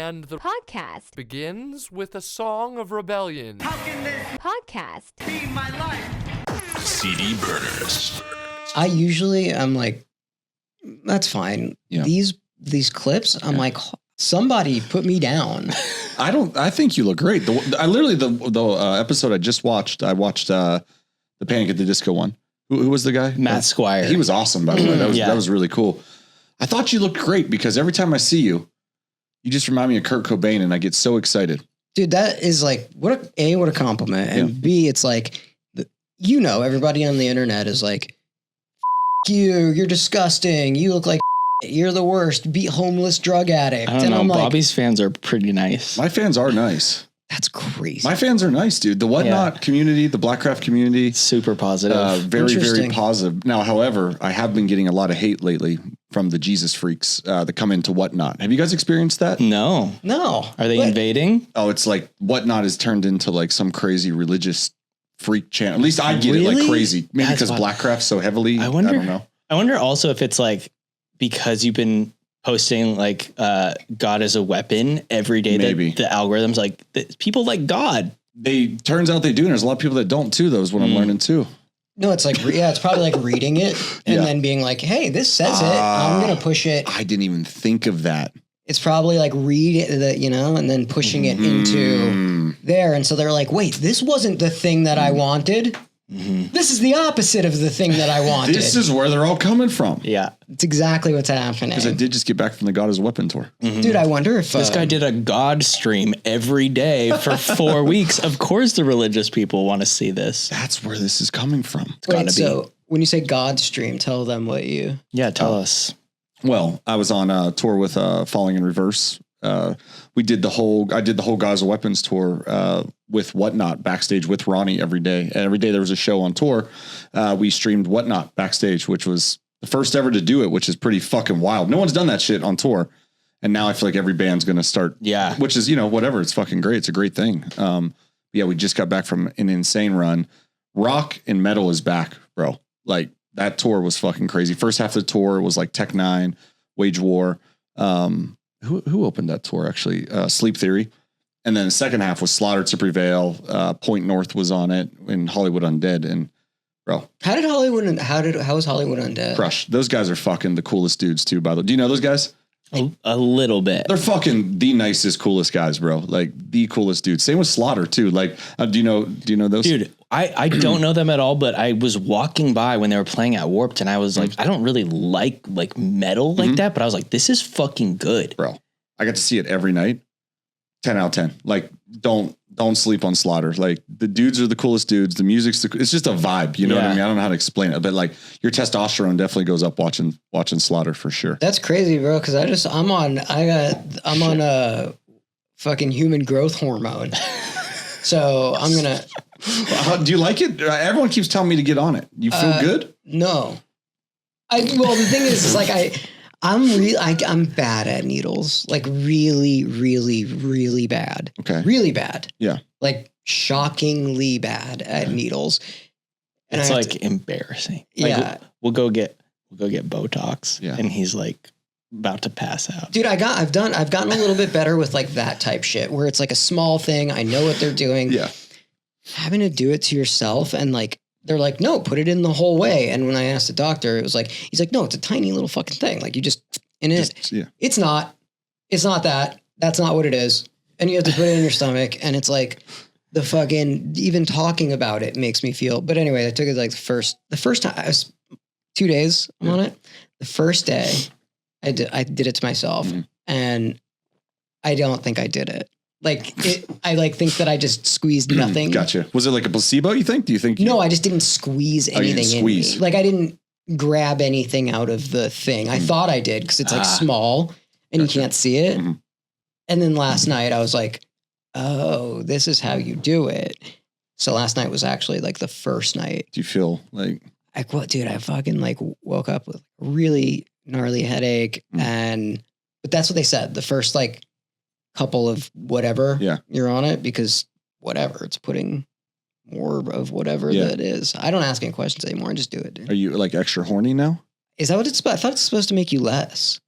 And the podcast begins with a song of rebellion. How can this podcast. be my life? CD burners. I usually I'm like, that's fine. Yeah. These clips, I'm like, somebody put me down. I think you look great. The episode I just watched, I watched the Panic at the Disco one. Who was the guy? Matt Squire. He was awesome, by the way. That was really cool. I thought you looked great because every time I see you, you just remind me of Kurt Cobain, and I get so excited. Dude, that is like, what a compliment. And B, it's like, everybody on the internet is like, you're disgusting. You look like you're the worst. Be homeless drug addict. I don't know. Bobby's fans are pretty nice. My fans are nice. That's crazy. My fans are nice, dude. The Whatnot community, the Blackcraft community. Super positive. Very, very positive. Now, however, I have been getting a lot of hate lately from the Jesus freaks that come into Whatnot. Have you guys experienced that? No. Are they invading? Oh, it's like Whatnot is turned into like some crazy religious freak channel. At least I get it like crazy. Maybe because Blackcraft's so heavily. I don't know. I wonder also if it's like because you've been posting like God as a weapon every day. Maybe. That the algorithms like people like God. Turns out they do. And there's a lot of people that don't too. That was what I'm learning too. No, it's like, it's probably like reading it and then being like, hey, this says it. I'm going to push it. I didn't even think of that. It's probably like read it, and then pushing it into there. And so they're like, wait, this wasn't the thing that I wanted. This is the opposite of the thing that I wanted. This is where they're all coming from. Yeah. It's exactly what's happening. Because I did just get back from the God as a Weapon tour. Dude, I wonder if this guy did a God stream every day for 4 weeks. Of course the religious people want to see this. That's where this is coming from. It's gotta be. So when you say God stream, tell them what you... Yeah, tell us. Well, I was on a tour with Falling in Reverse. I did the whole God as a Weapons tour with Whatnot backstage with Ronnie every day. And every day there was a show on tour. We streamed Whatnot backstage, which was the first ever to do it, which is pretty fucking wild. No one's done that shit on tour. And now I feel like every band's going to start. Yeah. Which is, whatever. It's fucking great. It's a great thing. We just got back from an insane run. Rock and metal is back, bro. Like that tour was fucking crazy. First half of the tour was like Tech Nine, Wage War. Who opened that tour actually? Sleep Theory. And then the second half was Slaughter to Prevail. Point North was on it, and Hollywood Undead. And bro, how was Hollywood Undead? Crush. Those guys are fucking the coolest dudes too. By the way, do you know those guys? A little bit. They're fucking the nicest, coolest guys, bro. Like the coolest dudes. Same with Slaughter too. Like, do you know those? Dude, I don't know them at all, but I was walking by when they were playing at Warped, and I was like, I don't really like metal like that, but I was like, this is fucking good, bro. I got to see it every night. 10 out of 10. Like, don't sleep on Slaughter. Like, the dudes are the coolest dudes. The music's it's just a vibe. You know what I mean? I don't know how to explain it, but like your testosterone definitely goes up watching Slaughter for sure. That's crazy, bro. Cause I'm on a fucking human growth hormone. So I'm going to, do you like it? Everyone keeps telling me to get on it. You feel good? No. The thing is like, I'm bad at needles, like really, really, really bad. Okay. Really bad. Yeah. Like shockingly bad at needles. And it's like embarrassing. Like, we'll go get Botox. Yeah. And he's like about to pass out. Dude, I've gotten a little bit better with like that type shit where it's like a small thing. I know what they're doing. Yeah. Having to do it to yourself and like, they're like, no, put it in the whole way. And when I asked the doctor, it was like, he's like, no, it's a tiny little fucking thing. Like you just in it. Yeah. It's not that. That's not what it is. And you have to put it in your stomach. And it's like the fucking, even talking about it makes me feel. But anyway, I took it like the first time I was 2 days on it. The first day I did it to myself and I don't think I did it. I think that I just squeezed nothing. Gotcha. Was it like a placebo, you think? Do you think? No, I just didn't squeeze anything in me. Like I didn't grab anything out of the thing. I thought I did because it's like small and you can't see it. And then last night I was like, oh, this is how you do it. So last night was actually like the first night. Do you feel like what, dude? I fucking like woke up with a really gnarly headache but that's what they said. The first like couple of whatever you're on it because whatever it's putting more of whatever that is. I don't ask any questions anymore. I just do it, dude. Are you like extra horny now? Is that what it's about? I thought it's supposed to make you less.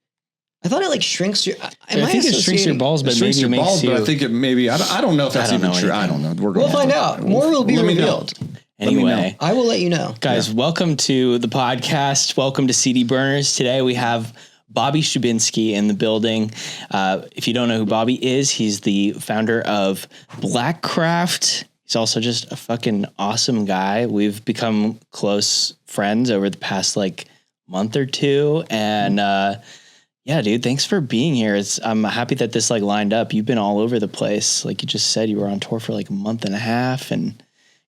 I thought it like shrinks your. I think it shrinks your balls, but maybe it makes you. But I think it maybe. I don't know if that's even true. I don't know. We'll find out. More will be revealed. Anyway, I will let you know. Guys, welcome to the podcast. Welcome to CD Burners. Today we have Bobby Schubenski in the building. If you don't know who Bobby is, he's the founder of Blackcraft. He's also just a fucking awesome guy. We've become close friends over the past like month or two. And yeah, dude, thanks for being here. I'm happy that this like lined up. You've been all over the place. Like you just said, you were on tour for like a month and a half and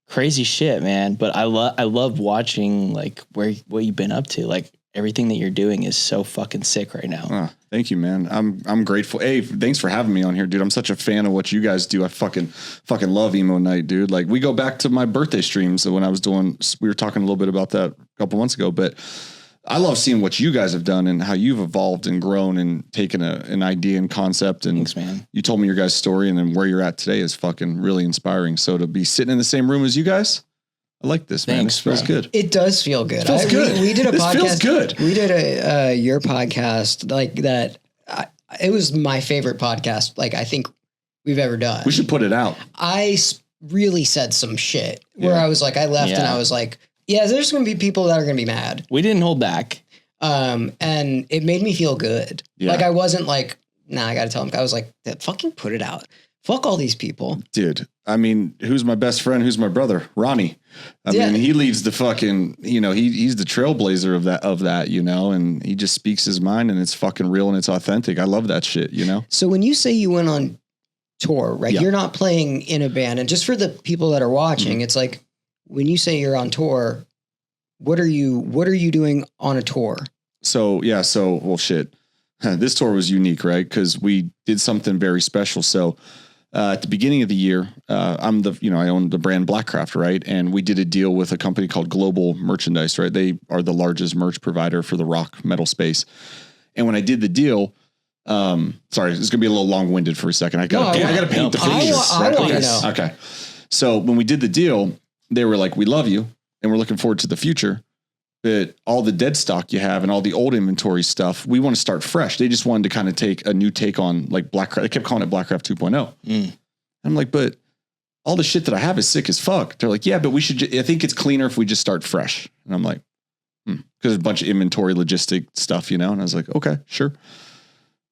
crazy shit, man. But I love watching like what you've been up to. Like everything that you're doing is so fucking sick right now. Oh, thank you, man. I'm grateful. Hey, thanks for having me on here, dude. I'm such a fan of what you guys do. I fucking love emo night, dude. Like we go back to my birthday streams when I was doing, we were talking a little bit about that a couple months ago, but I love seeing what you guys have done and how you've evolved and grown and taken an idea and concept. And thanks, man. You told me your guys' story and then where you're at today is fucking really inspiring. So to be sitting in the same room as you guys, I like this, man. Thanks, it feels good. It does feel good. It feels good. We did a podcast. Feels good. We did your podcast like that. It was my favorite podcast. Like I think we've ever done. We should put it out. I really said some shit where I was like, I left and I was like, yeah, there's going to be people that are going to be mad. We didn't hold back. And it made me feel good. Yeah. Like I wasn't like, nah, I got to tell him. I was like, fucking put it out. Fuck all these people. Dude, I mean, who's my best friend? Who's my brother? Ronnie. I mean, he leads the fucking, he's the trailblazer of that, and he just speaks his mind and it's fucking real and it's authentic. I love that shit, So when you say you went on tour, right, you're not playing in a band. And just for the people that are watching, it's like, when you say you're on tour, what are you doing on a tour? Well, shit. This tour was unique, right? Because we did something very special. So at the beginning of the year, I own the brand Blackcraft, right? And we did a deal with a company called Global Merchandise, right? They are the largest merch provider for the rock metal space. And when I did the deal, sorry, it's gonna be a little long-winded for a second. I gotta paint the picture. Okay. So when we did the deal, they were like, "We love you, and we're looking forward to the future. But all the dead stock you have and all the old inventory stuff, we want to start fresh." They just wanted to kind of take a new take on like Blackcraft. They kept calling it Blackcraft 2.0. I'm like, but all the shit that I have is sick as fuck. They're like, yeah, but we should. I think it's cleaner if we just start fresh. And I'm like, because there's a bunch of inventory logistic stuff, And I was like, okay, sure.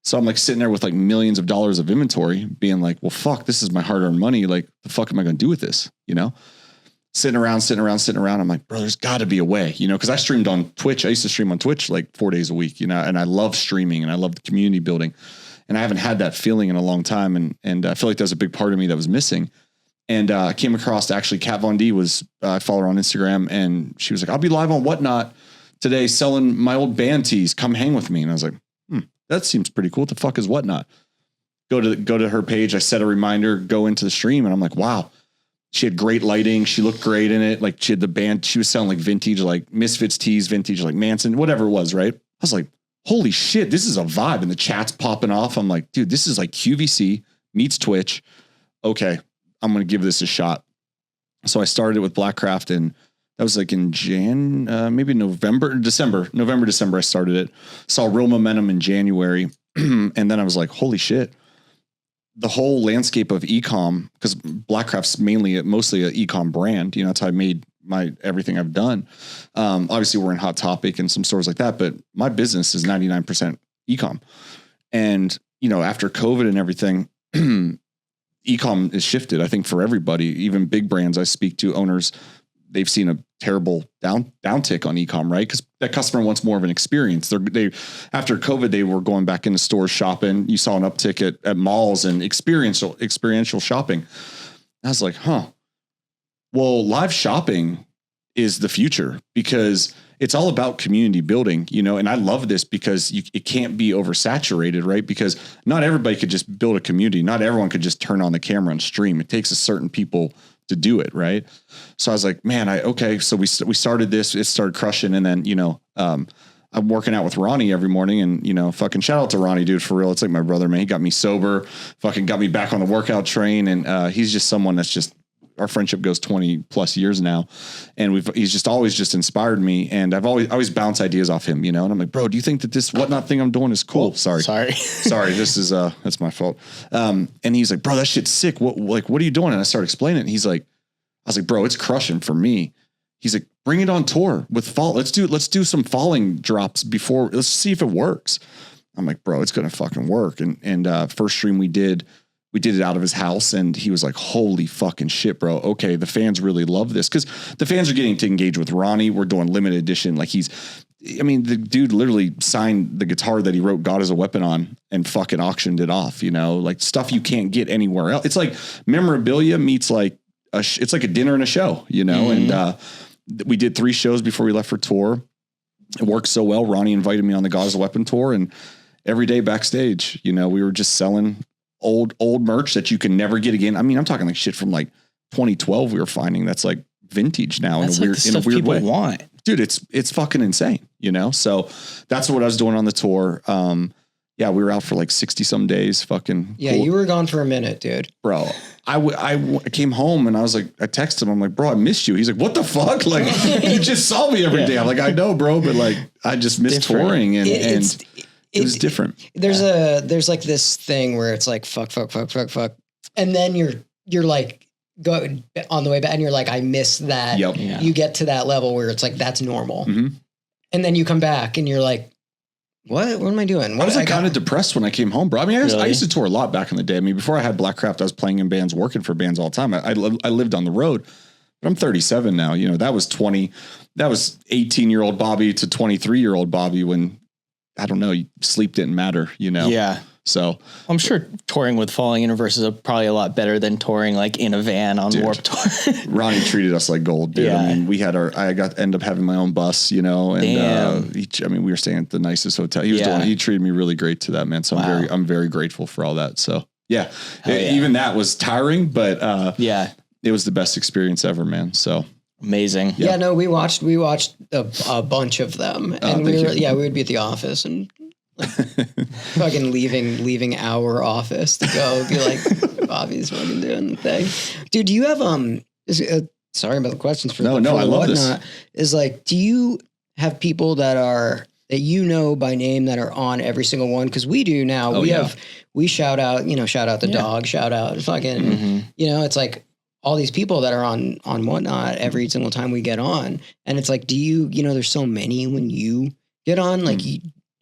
So I'm like sitting there with like millions of dollars of inventory, being like, well, fuck, this is my hard-earned money. Like, the fuck am I going to do with this? Sitting around. I'm like, bro, there's got to be a way, because I streamed on Twitch. I used to stream on Twitch like 4 days a week, and I love streaming and I love the community building. And I haven't had that feeling in a long time. And I feel like that was a big part of me that was missing. And I came across actually Kat Von D I follow her on Instagram, and she was like, I'll be live on Whatnot today selling my old band tees. Come hang with me. And I was like, that seems pretty cool. What the fuck is Whatnot? Go to her page. I set a reminder, go into the stream, and I'm like, wow. She had great lighting. She looked great in it. Like she had the band. She was selling like vintage, like Misfits tees, vintage, like Manson, whatever it was. Right. I was like, holy shit, this is a vibe. And the chat's popping off. I'm like, dude, this is like QVC meets Twitch. Okay. I'm going to give this a shot. So I started it with Blackcraft, and that was like in maybe November, December, I started it. Saw real momentum in January. And then I was like, holy shit. The whole landscape of e-com, because Blackcraft's mostly an e-com brand, that's how I made everything I've done. Obviously we're in Hot Topic and some stores like that, but my business is 99% e-com. And, after COVID and everything, e-com is shifted, I think, for everybody, even big brands I speak to, owners, they've seen a terrible downtick on e-com, right? Because that customer wants more of an experience. They after COVID, they were going back into stores shopping. You saw an uptick at malls and experiential shopping. I was like, well, live shopping is the future because it's all about community building, and I love this because it can't be oversaturated, right? Because not everybody could just build a community. Not everyone could just turn on the camera and stream. It takes a certain people to do it. Right. So I was like, man, so we started this, it started crushing. And then, I'm working out with Ronnie every morning, and, fucking shout out to Ronnie, dude, for real. It's like my brother, man. He got me sober, fucking got me back on the workout train. And, he's just someone that's just our friendship goes 20 plus years now, and he's just always just inspired me. And I've always bounce ideas off him, you know, and I'm like, bro, do you think that this whatnot thing I'm doing is cool? Oh, sorry. This is, that's my fault. And he's like, bro, that shit's sick. What are you doing? And I started explaining it. And I was like, bro, it's crushing for me. He's like, bring it on tour with fall. Let's do some falling drops before. Let's see if it works. I'm like, bro, it's going to fucking work. And first stream we did it out of his house, and he was like, holy fucking shit, bro. Okay. The fans really love this. Cause the fans are getting to engage with Ronnie. We're doing limited edition. Like the dude literally signed the guitar that he wrote God Is a Weapon on and fucking auctioned it off, you know, like stuff you can't get anywhere else. It's like memorabilia meets like it's like a dinner and a show, you know? Mm-hmm. And, we did 3 shows before we left for tour. It worked so well. Ronnie invited me on the God Is a Weapon tour, and every day backstage, you know, we were just selling old merch that you can never get again. I mean, I'm talking like shit from like 2012 we were finding that's like vintage now that's in a like weird people way. Want. Dude, it's fucking insane, you know? So that's what I was doing on the tour. Yeah, we were out for like 60 some days. Fucking yeah, cool. You were gone for a minute, dude. Bro, I came home and I was like, I texted him. I'm like, bro, I missed you. He's like, what the fuck? Like, you just saw me every day. I'm like, I know, bro, but like, I just missed touring, and it was different. There's like this thing where it's like fuck, and then you're like go on the way back, and you're like, I miss that. Yep. Yeah. You get to that level where it's like that's normal, mm-hmm. and then you come back and you're like, what am I doing? I was like kind of depressed when I came home, bro. I mean, I used to tour a lot back in the day. I mean, before I had Blackcraft, I was playing in bands, working for bands all the time. I lived on the road, but I'm 37 now. You know, that was 18-year-old Bobby to 23-year-old Bobby when, I don't know, sleep didn't matter, you know? Yeah. So I'm sure touring with Falling Universe is probably a lot better than touring like in a van on Warped Tour. Ronnie treated us like gold, dude. Yeah. I mean, I end up having my own bus, you know, and we were staying at the nicest hotel. He treated me really great to that, man. So I'm very grateful for all that. So yeah, even that was tiring, but it was the best experience ever, man. So amazing. Yeah, no, we watched a bunch of them, and we would be at the office and like fucking leaving our office to go be like, Bobby's fucking doing the thing. Dude, do you have sorry about the questions for I love this. Is like, do you have people that you know by name that are on every single one? Because we do now. We shout out the dog, shout out fucking, mm-hmm. you know, it's like all these people that are on Whatnot every single time we get on. And it's like, do you there's so many when you get on, like,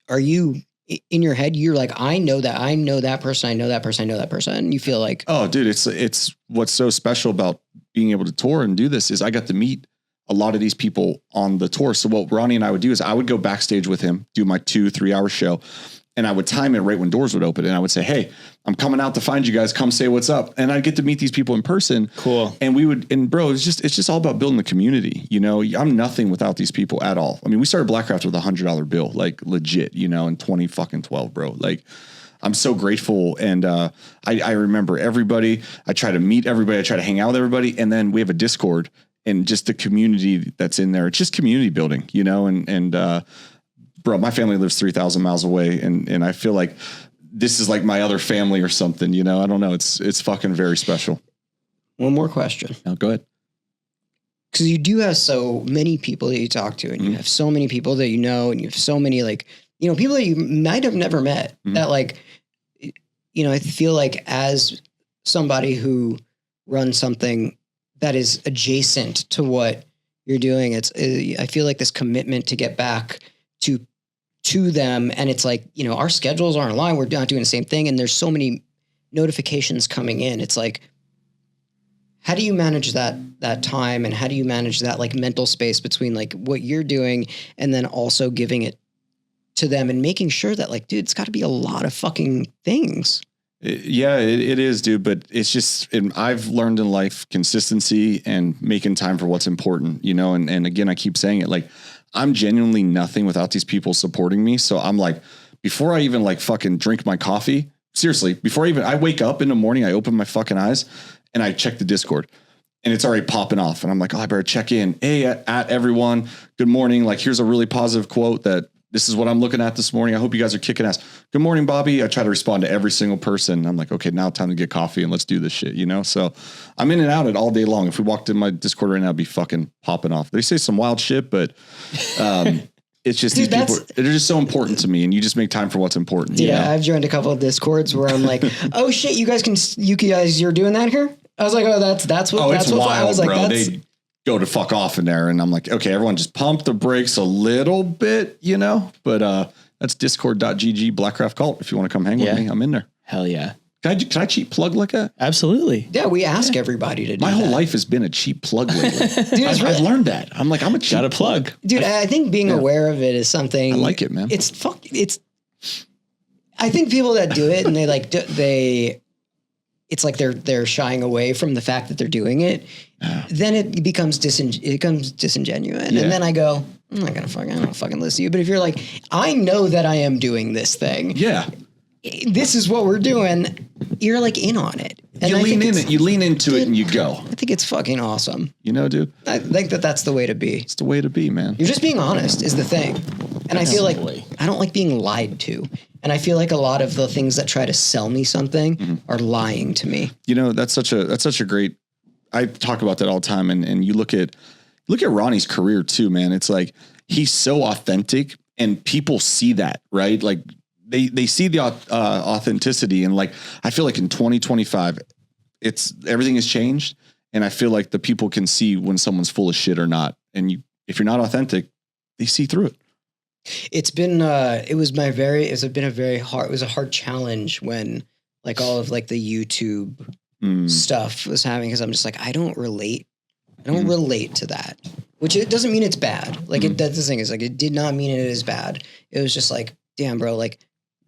are you in your head, you're like, I know that person, I know that person, I know that person. You feel like, oh dude, it's what's so special about being able to tour and do this is I got to meet a lot of these people on the tour. So what Ronnie and I would do is I would go backstage with him, do my 2-3 hour show, and I would time it right when doors would open. And I would say, hey, I'm coming out to find you guys. Come say what's up. And I'd get to meet these people in person. Cool. And bro, it's just all about building the community. You know, I'm nothing without these people at all. I mean, we started Blackcraft with $100 bill, like legit, you know, in 2012, bro. Like, I'm so grateful. And I remember everybody. I try to meet everybody. I try to hang out with everybody. And then we have a Discord, and just the community that's in there. It's just community building, you know, and bro, my family lives 3,000 miles away, and I feel like this is like my other family or something, you know. I don't know. It's fucking very special. One more question. No, go ahead. Because you do have so many people that you talk to, and you have so many people that you know, and you have so many, like, you know, people that you might have never met that, like, you know, I feel like as somebody who runs something that is adjacent to what you're doing, I feel like this commitment to get back to them. And it's like, you know, our schedules aren't aligned. We're not doing the same thing. And there's so many notifications coming in. It's like, how do you manage that time? And how do you manage that like mental space between like what you're doing and then also giving it to them and making sure that, like, dude, it's got to be a lot of fucking things. Yeah, it is, dude. But it's just, I've learned in life consistency and making time for what's important, you know? And again, I keep saying it, like, I'm genuinely nothing without these people supporting me. So I'm like, before I even like fucking drink my coffee, seriously, I wake up in the morning, I open my fucking eyes and I check the Discord and it's already popping off. And I'm like, oh, I better check in. Hey, at everyone, good morning. Like, here's a really positive quote that This is what I'm looking at this morning. I hope you guys are kicking ass. Good morning, Bobby. I try to respond to every single person. I'm like, okay, now time to get coffee and let's do this shit, you know? So I'm in and out it all day long. If we walked in my Discord right now, I'd be fucking popping off. They say some wild shit, but it's just these people, they're just so important to me, and you just make time for what's important. Yeah, you know? I've joined a couple of Discords where I'm like, oh shit, you're doing that here? I was like, oh, that's what it's what wild, I was like, bro. that's, they go to fuck off in there, and I'm like, okay, everyone just pump the brakes a little bit, you know? But that's discord.gg Blackcraft Cult. If you want to come hang with me, I'm in there. Hell yeah. Can I cheap plug like that? Absolutely. Yeah, we ask everybody to do My that. whole life has been a cheap plug lately. Dude, I've learned that. I'm like, I'm a cheap Got a plug. Dude, I think being aware of it is something. I like it, man. I think people that do it and it's like they're shying away from the fact that they're doing it. Then it becomes disingenuous. Yeah. And then I go, I don't fucking listen to you. But if you're like, I know that I am doing this thing. Yeah. This is what we're doing. You're like in on it. And you lean into it and you go. I think it's fucking awesome. You know, dude? I think that's the way to be. It's the way to be, man. You're just being honest is the thing. And I feel like I don't like being lied to. And I feel like a lot of the things that try to sell me something are lying to me. You know, that's such a great, I talk about that all the time. And you look at Ronnie's career too, man. It's like, he's so authentic and people see that, right? Like they see the authenticity, and like, I feel like in 2025, everything has changed. And I feel like the people can see when someone's full of shit or not. And if you're not authentic, they see through it. It's been it was a hard challenge when like all of like the YouTube stuff was happening, because I'm just like, I don't relate to that, which it doesn't mean it's bad. Like that's the thing is like, it did not mean it is bad. It was just like, damn, bro, like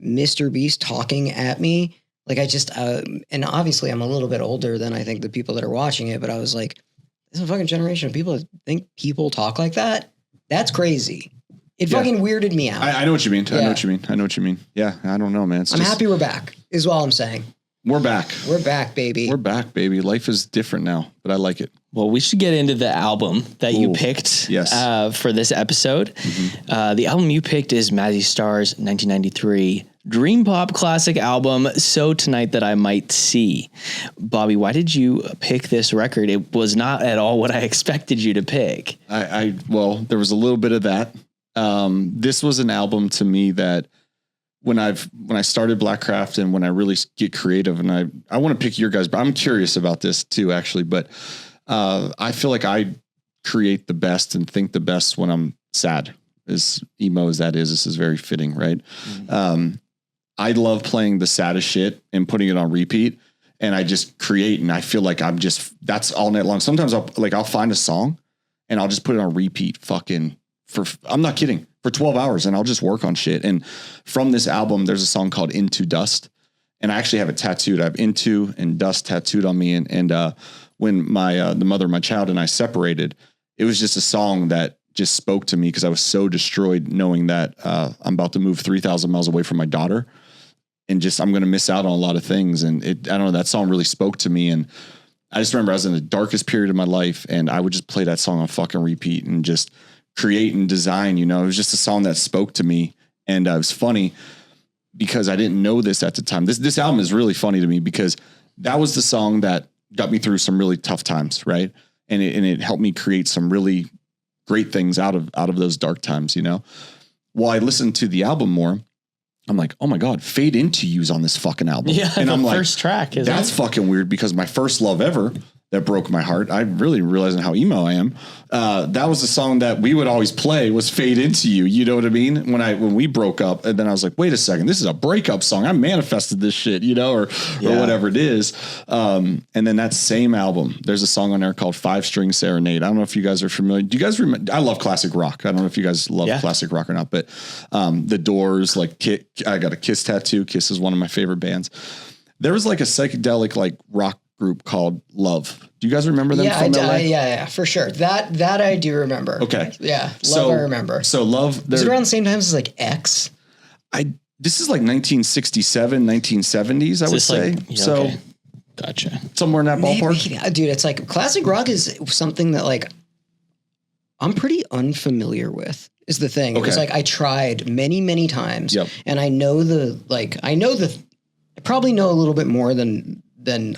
Mr. Beast talking at me. Like I just, and obviously I'm a little bit older than I think the people that are watching it, but I was like, there's a fucking generation of people that think people talk like that. That's crazy. It fucking weirded me out. I know what you mean. I know what you mean. Yeah. I don't know, man. I'm happy we're back is all I'm saying. We're back. We're back, baby. We're back, baby. Life is different now, but I like it. Well, we should get into the album that you picked for this episode. The album you picked is Mazzy Star's 1993 Dream Pop classic album, So Tonight That I Might See. Bobby, why did you pick this record? It was not at all what I expected you to pick. Well, there was a little bit of that. This was an album to me that when I started Blackcraft and when I really get creative, and I want to pick your guys, but I'm curious about this too, actually. But I feel like I create the best and think the best when I'm sad. As emo as that is, this is very fitting, right? I love playing the saddest shit and putting it on repeat, and I just create, and I feel like that's all night long. Sometimes I'll find a song and I'll just put it on repeat I'm not kidding, for 12 hours, and I'll just work on shit. And from this album, there's a song called Into Dust, and I actually have it tattooed. I have Into and Dust tattooed on me. And when the mother of my child and I separated, it was just a song that just spoke to me, because I was so destroyed knowing that I'm about to move 3,000 miles away from my daughter, and just, I'm going to miss out on a lot of things. And I don't know, that song really spoke to me. And I just remember I was in the darkest period of my life, and I would just play that song on fucking repeat and just create and design. You know, it was just a song that spoke to me. And it was funny because I didn't know this at the time. This album is really funny to me, because that was the song that got me through some really tough times. Right. And it helped me create some really great things out of those dark times, you know. While I listened to the album more, I'm like, oh my God, Fade Into You's on this fucking album. Yeah, and I'm like, first track. That's fucking weird, because my first love ever that broke my heart, I really realizing how emo I am. That was the song that we would always play, was Fade Into You. You know what I mean? When we broke up, and then I was like, wait a second, this is a breakup song. I manifested this shit, you know, or whatever it is. And then that same album, there's a song on there called 5-String Serenade. I don't know if you guys are familiar. Do you guys remember? I love classic rock. I don't know if you guys love classic rock or not, but The Doors, like I got a Kiss tattoo. Kiss is one of my favorite bands. There was like a psychedelic like rock group called Love. Do you guys remember them from LA? Yeah, for sure. That I do remember. Okay. Yeah. Love, I remember. So Love. Was it around the same time as like X? This is like 1967, 1970s, I would say. So okay. Gotcha. Somewhere in that ballpark. Dude, it's like classic rock is something that like I'm pretty unfamiliar with. is the thing. It was like, I tried many, many times and I probably know a little bit more than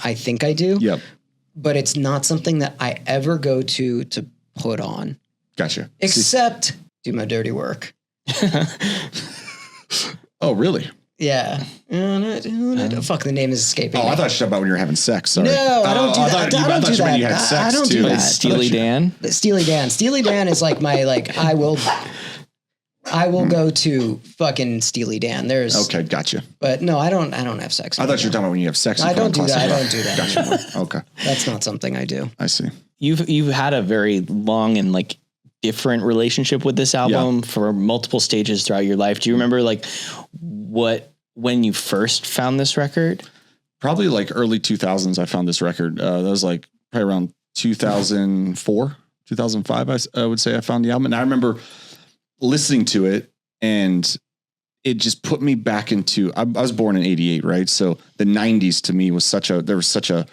I think I do. Yep. But it's not something that I ever go to put on. Gotcha. Except do my dirty work. Oh, really? Yeah. Fuck, the name is escaping me. I thought you were talking about when you were having sex. Sorry. No, I don't do that. I don't do that. You had sex I don't too. do that. Steely Dan? Steely Dan. Steely Dan is like my, like, I will go to fucking Steely Dan. There's okay, gotcha. But no, I don't have sex. I thought you were talking about when you have sex. I don't do that. I don't do that. Gotcha. Okay. That's not something I do. I see. You've had a very long and like different relationship with this album for multiple stages throughout your life. Do you remember like when you first found this record? Probably like early 2000s. I found this record. That was like probably around 2004, 2005. I would say I found the album. And I remember listening to it and it just put me back into, I was born in 88, right? So the 90s to me was there was such a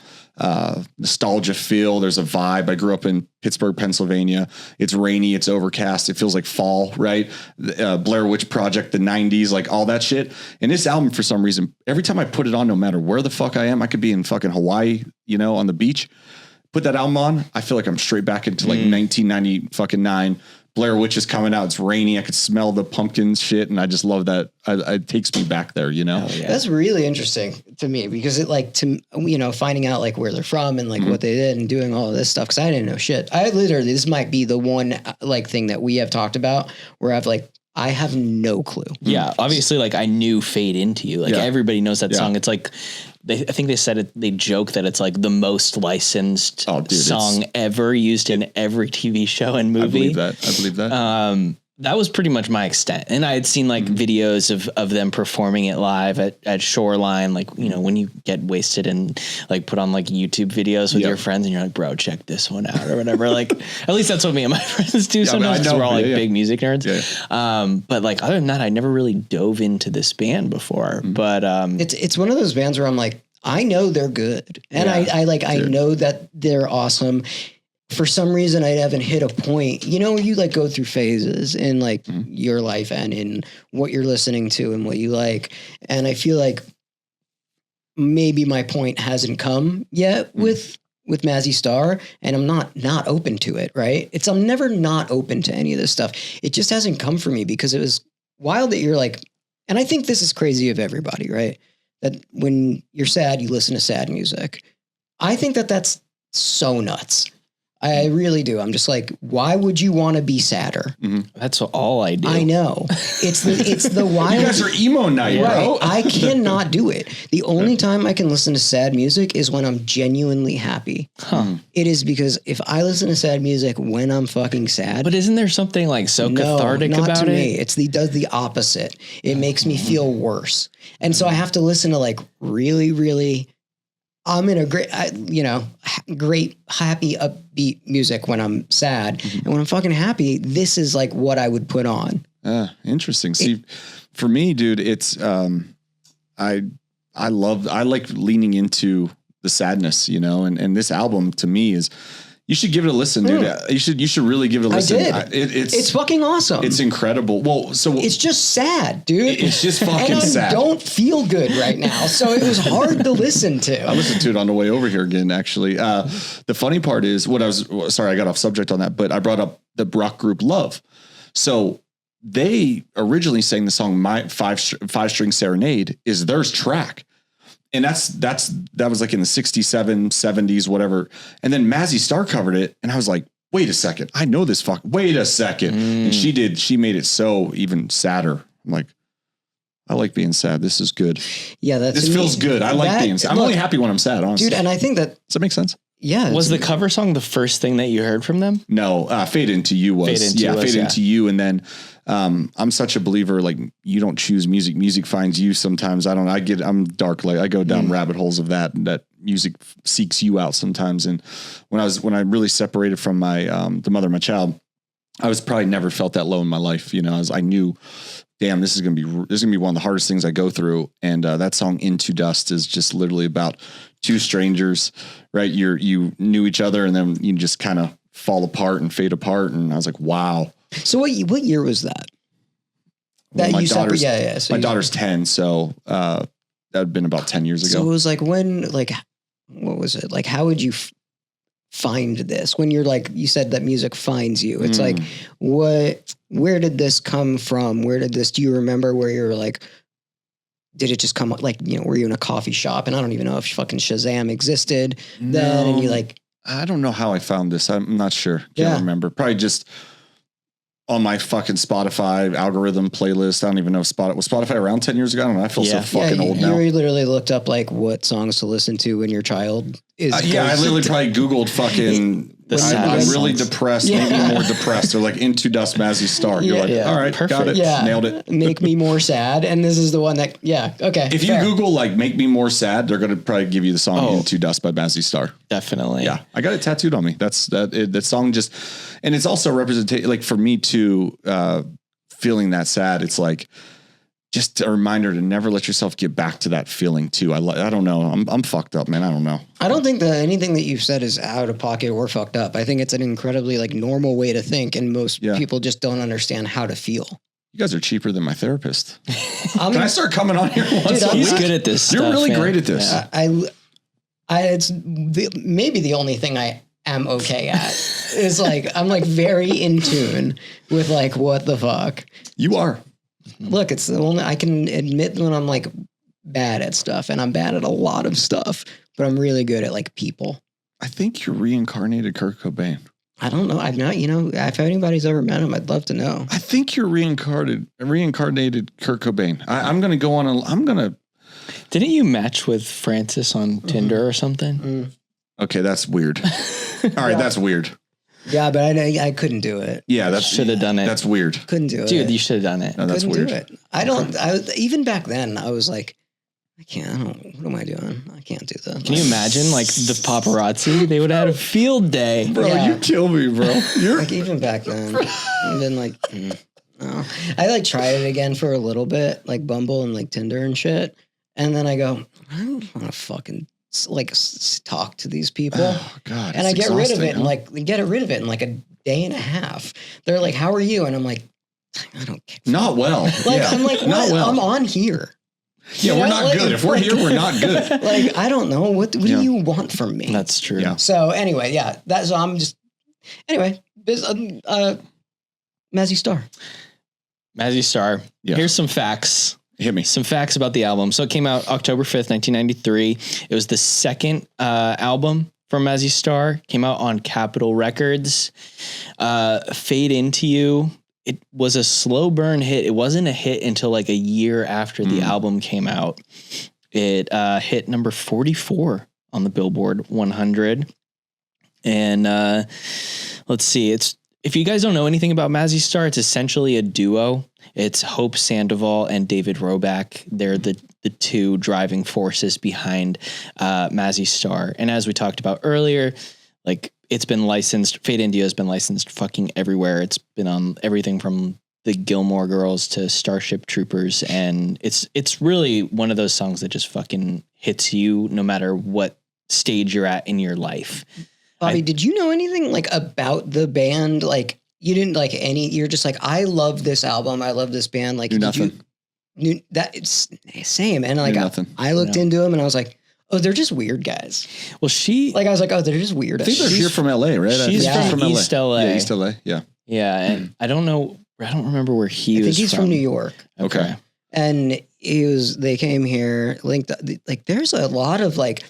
nostalgia feel. There's a vibe. I grew up in Pittsburgh, Pennsylvania. It's rainy. It's overcast. It feels like fall, right? Blair Witch Project, the 90s, like all that shit. And this album, for some reason, every time I put it on, no matter where the fuck I am, I could be in fucking Hawaii, on the beach, put that album on. I feel like I'm straight back into like 1999. Blair Witch is coming out. It's rainy. I could smell the pumpkin shit. And I just love that. It takes me back there, That's really interesting to me because it like, finding out like where they're from and like what they did and doing all of this stuff. Cause I didn't know shit. This might be the one like thing that we have talked about where I have no clue. Yeah. Obviously like I knew Fade Into You. Like everybody knows that song. It's like, I think they said it, they joke that it's like the most licensed song ever used in every TV show and movie. I believe that. That was pretty much my extent. And I had seen like videos of them performing it live at Shoreline, like, when you get wasted and like put on like YouTube videos with your friends and you're like, bro, check this one out or whatever. Like, at least that's what me and my friends do sometimes because we're all like big music nerds. Yeah. But like, other than that, I never really dove into this band before, but it's one of those bands where I'm like, I know they're good. And I know that they're awesome. For some reason, I haven't hit a point, you like go through phases in like your life and in what you're listening to and what you like. And I feel like maybe my point hasn't come yet with Mazzy Star, and I'm not open to it. Right. I'm never not open to any of this stuff. It just hasn't come for me because it was wild that you're like, and I think this is crazy of everybody, right? That when you're sad, you listen to sad music. I think that's so nuts. I really do. I'm just like, why would you want to be sadder? That's all I do. I know. It's the wild. You guys are emo night, bro. I cannot do it. The only time I can listen to sad music is when I'm genuinely happy. It is because if I listen to sad music when I'm fucking sad. But isn't there something like so cathartic about it? Not to me. It does the opposite. It makes me feel worse. And so I have to listen to like really, really, I'm in a great, great, happy, upbeat music when I'm sad. And when I'm fucking happy, this is like what I would put on. Interesting. See, for me, dude, it's, I like leaning into the sadness, and this album to me is, you should give it a listen, dude. You should really give it a listen. I did. It's fucking awesome. It's incredible. Well, so it's just sad, dude. It's just fucking and sad. I don't feel good right now, so it was hard to listen to. I listened to it on the way over here again. Actually, the funny part is I got off subject on that, but I brought up the rock group Love. So they originally sang the song "My Five String Serenade" is their track. And that was like in the 67, 70s, whatever. And then Mazzy Star covered it. And I was like, wait a second. I know this wait a second. And she made it so even sadder. I'm like, I like being sad. This is good. Yeah. This feels good. I like being sad. I'm only happy when I'm sad, honestly. Dude, and I think that. Does that make sense? Yeah. Was the cover song the first thing that you heard from them? No, Fade Into You was. Fade Into You. And then I'm such a believer, like you don't choose music. Music finds you sometimes. I'm dark. Like I go down rabbit holes of that music seeks you out sometimes. And when I really separated from my, the mother of my child, I was probably never felt that low in my life. I knew, damn, this is going to be one of the hardest things I go through. And that song Into Dust is just literally about two strangers, right? You knew each other and then you just kind of fall apart and fade apart. And I was like, wow, So what year was that? Well, my daughter's, So my daughter's 10. So, that had been about 10 years ago. So it was like what was it? Like, how would you find this when you're like, you said that music finds you? It's like, where did this come from? Do you remember where you were like, did it just come like, were you in a coffee shop? And I don't even know if fucking Shazam existed then. And you like, I don't know how I found this. I'm not sure. Can't remember. Probably just on my fucking Spotify algorithm playlist. I don't even know was Spotify around 10 years ago. I don't know. I feel so fucking old now. You literally looked up like what songs to listen to when your child is. I literally probably Googled fucking, I'm really depressed, make me more depressed. They're like Into Dust, Mazzy Star. You're like, all right, perfect. Got it. Yeah. Nailed it. Make me more sad. And this is the one that, okay. If you Google like make me more sad, they're going to probably give you the song Into Dust by Mazzy Star. Definitely. Yeah. I got it tattooed on me. That song just, and it's also representation, like for me too, feeling that sad. It's like, just a reminder to never let yourself get back to that feeling too. I don't know. I'm fucked up, man. I don't know. I don't think that anything that you've said is out of pocket or fucked up. I think it's an incredibly like normal way to think. And most people just don't understand how to feel. You guys are cheaper than my therapist. Can I start coming on here once a week? He's good at this. You're really great at this. It's maybe the only thing I am okay at is like, I'm like very in tune with like, what the fuck? You are. Look, it's the only I can admit when I'm like bad at stuff, and I'm bad at a lot of stuff, but I'm really good at like people. I think you're reincarnated Kurt Cobain. I don't know. I've not, if anybody's ever met him, I'd love to know. I think you're reincarnated Kurt Cobain. I'm going to go on Didn't you match with Francis on Tinder or something? Okay, that's weird. All right, that's weird. Yeah, but I couldn't do it. Yeah, that should have done it. That's weird. Couldn't do it. Dude, you should have done it. No, that's weird. Do it. Even back then, I was like, what am I doing? I can't do that. Can you imagine like the paparazzi? They would have had a field day. Bro, you kill me, bro. You're like, even back then, I've been like, no. I like tried it again for a little bit, like Bumble and like Tinder and shit. And then I go, I don't want to fucking like talk to these people. Oh God. And I get rid of it and like like a day and a half. They're like, how are you? And I'm like, I don't care. Not well. I'm like, not well. I'm on here. Yeah, we're not good. If we're here, we're not good. Like, I don't know. What do you want from me? That's true. Yeah. So anyway, I'm just, anyway, Mazzy Star. Mazzy Star. Yeah. Here's some facts. Hit me. Some facts about the album. So it came out October 5th, 1993. It was the second album from Mazzy Star. Came out on Capitol Records. Fade Into You. It was a slow burn hit. It wasn't a hit until like a year after the album came out. It hit number 44 on the Billboard 100. And let's see. If you guys don't know anything about Mazzy Star, it's essentially a duo. It's Hope Sandoval and David Roback. They're the two driving forces behind Mazzy Star. And as we talked about earlier, like it's been licensed. Fade Into You has been licensed fucking everywhere. It's been on everything from the Gilmore Girls to Starship Troopers. And it's really one of those songs that just fucking hits you no matter what stage you're at in your life. Bobby, did you know anything like about the band? Like you didn't like you're just like, I love this album. I love this band. Like nothing. It's same. And like, I looked into them and I was like, oh, they're just weird guys. Well, I was like, oh, they're just weird. I think they're here from LA, right? She's from East LA. Yeah, East LA. Yeah. Yeah. And I don't remember where he was. I think he's from New York. Okay. And they came here linked, like there's a lot of like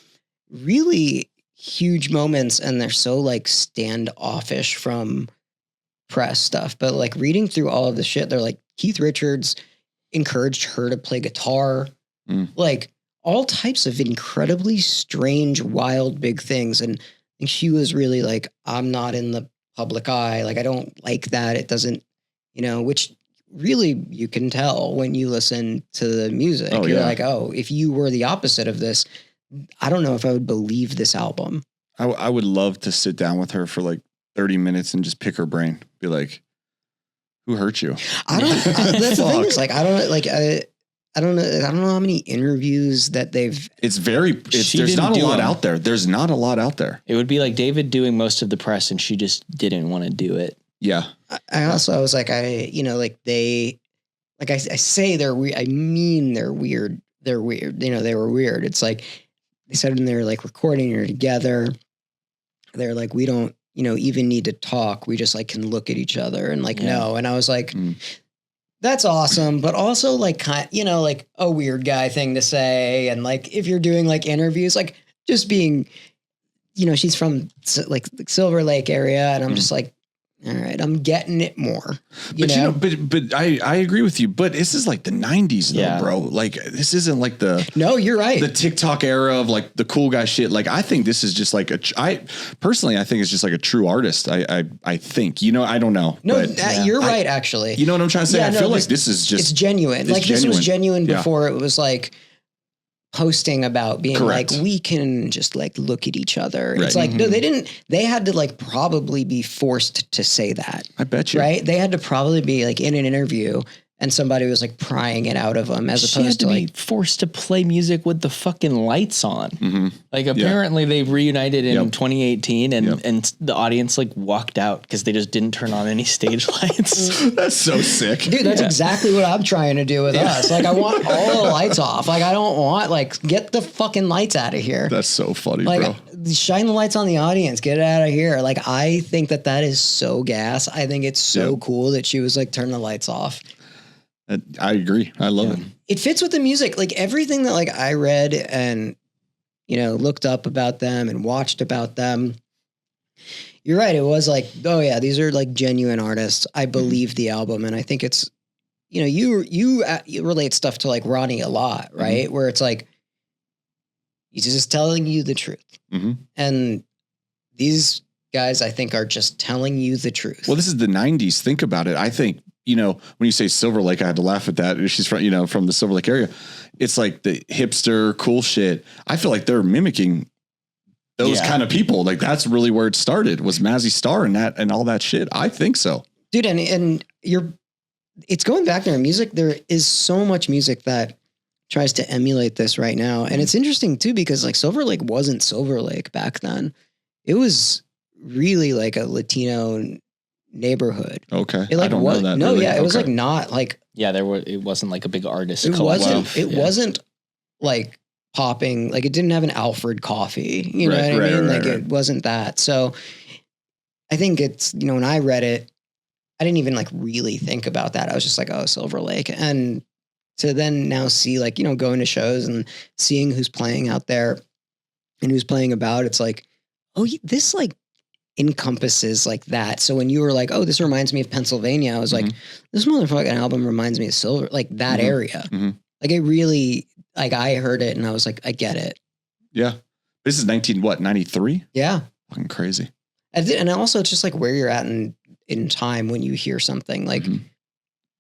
really huge moments and they're so like standoffish from press stuff. But like reading through all of the shit, they're like Keith Richards encouraged her to play guitar. Like all types of incredibly strange, wild, big things. And she was really like, I'm not in the public eye. Like, I don't like that. It doesn't, which really you can tell when you listen to the music. Oh, You're like, oh, if you were the opposite of this, I don't know if I would believe this album. I would love to sit down with her for like 30 minutes and just pick her brain. Be like, who hurt you? That's the thing is like, I don't know how many interviews that they've. There's not a lot out there. There's not a lot out there. It would be like David doing most of the press and she just didn't want to do it. Yeah. I was like, like I say they're weird. I mean, they're weird. They're weird. They were weird. It's like, they said when they're like recording or together, they're like, we don't, even need to talk. We just like can look at each other and like, no. And I was like, that's awesome. But also like, like a weird guy thing to say. And like, if you're doing like interviews, like just being, she's from like Silver Lake area. And I'm just like, all right, I'm getting it more. But I agree with you. But this is like the 90s, though, bro. Like this isn't like No, you're right. The TikTok era of like the cool guy shit. Like I think this is just like I think it's just like a true artist. I think. I don't know. No, you're right. Actually, you know what I'm trying to say. Yeah, I feel like this is just it's genuine. This was genuine before it was like posting about being Correct. like, we can just like look at each other. Right. It's like, no, they didn't, they had to like probably be forced to say that. I bet you. Right. They had to probably be like in an interview and somebody was like prying it out of them as opposed to be like forced to play music with the fucking lights on. Mm-hmm. Like apparently they reunited in 2018 and the audience like walked out because they just didn't turn on any stage lights. That's so sick. Dude, that's exactly what I'm trying to do with us. Like I want all the lights off. Like I don't want like get the fucking lights out of here. That's so funny, like, bro. Shine the lights on the audience. Get it out of here. Like I think that is so gas. I think it's so cool that she was like turn the lights off. I agree. I love it. It fits with the music. Like everything that like I read and, looked up about them and watched about them. You're right. It was like, oh yeah, these are like genuine artists. I believe the album. And I think it's, you relate stuff to like Ronnie a lot, right? Mm-hmm. Where it's like, he's just telling you the truth. Mm-hmm. And these guys, I think, are just telling you the truth. Well, this is the 90s. Think about it. I think, when you say Silver Lake, I had to laugh at that. She's from, from the Silver Lake area. It's like the hipster cool shit. I feel like they're mimicking those kind of people. Like that's really where it started was Mazzy Star and all that shit. I think so. Dude. And it's going back to our music. There is so much music that tries to emulate this right now. And it's interesting too, because like Silver Lake wasn't Silver Lake back then. It was really like a Latino neighborhood. Okay. It like I don't know that. No, really. it was like not like it wasn't like a big artist. It wasn't like popping, like it didn't have an Alfred coffee. You know what I mean? Like it wasn't that. So I think it's, when I read it, I didn't even like really think about that. I was just like, oh, Silver Lake. And to then now see like, going to shows and seeing who's playing out there and who's playing about, it's like, oh, this like encompasses like that. So when you were like, oh, this reminds me of Pennsylvania, I was like, this motherfucking album reminds me of Silver, like that area. Mm-hmm. Like it really, like I heard it and I was like, I get it. Yeah. This is 93? Yeah. Fucking crazy. And also it's just like where you're at in time when you hear something like,